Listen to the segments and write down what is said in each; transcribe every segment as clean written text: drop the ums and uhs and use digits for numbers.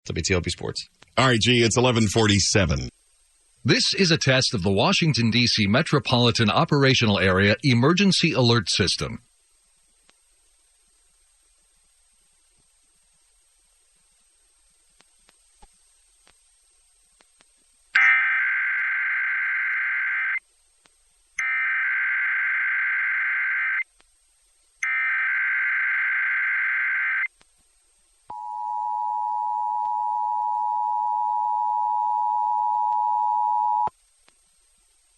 WTLB Sports. All right, G, it's 11:47. This is a test of the Washington, D.C. Metropolitan Operational Area Emergency Alert System.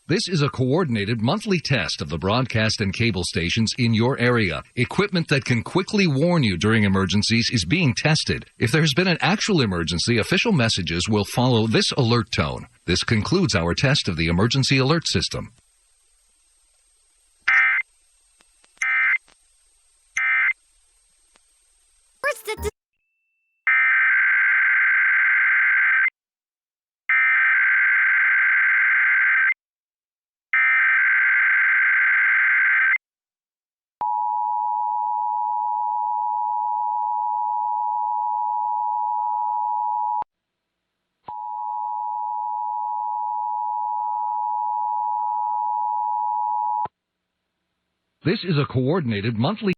This is a coordinated monthly test of the broadcast and cable stations in your area. Equipment that can quickly warn you during emergencies is being tested. If there has been an actual emergency, official messages will follow this alert tone. This concludes our test of the emergency alert system. This is a coordinated monthly.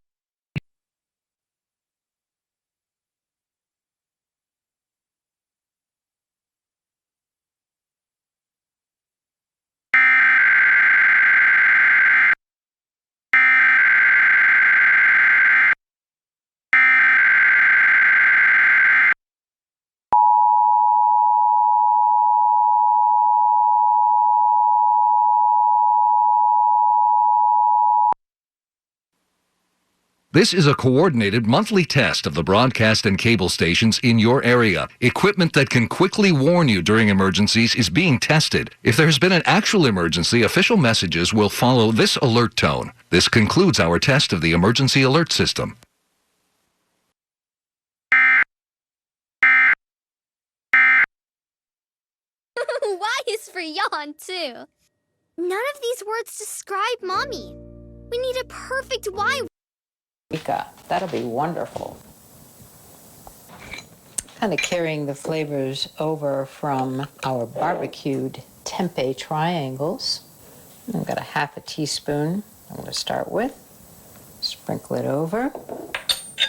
This is a coordinated monthly test of the broadcast and cable stations in your area. Equipment that can quickly warn you during emergencies is being tested. If there has been an actual emergency, official messages will follow this alert tone. This concludes our test of the emergency alert system. Y is for yawn, too. None of these words describe Mommy. We need a perfect Y. That'll be wonderful. Kind of carrying the flavors over from our barbecued tempeh triangles. I've got a half a teaspoon I'm going to start with. Sprinkle it over.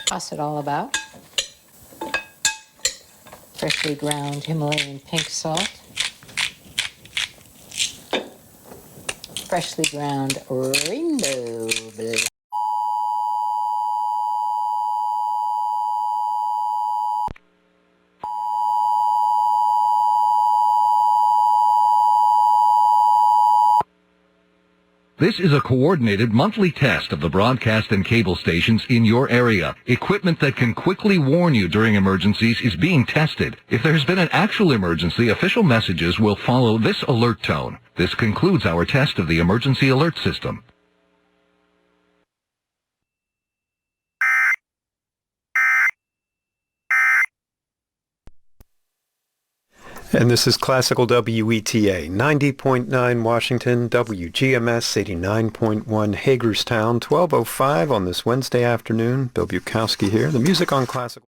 Toss it all about. Freshly ground Himalayan pink salt. Freshly ground rainbow black. This is a coordinated monthly test of the broadcast and cable stations in your area. Equipment that can quickly warn you during emergencies is being tested. If there has been an actual emergency, official messages will follow this alert tone. This concludes our test of the emergency alert system. And this is Classical WETA, 90.9 Washington, WGMS 89.1 Hagerstown, 12:05 on this Wednesday afternoon. Bill Bukowski here. The music on Classical.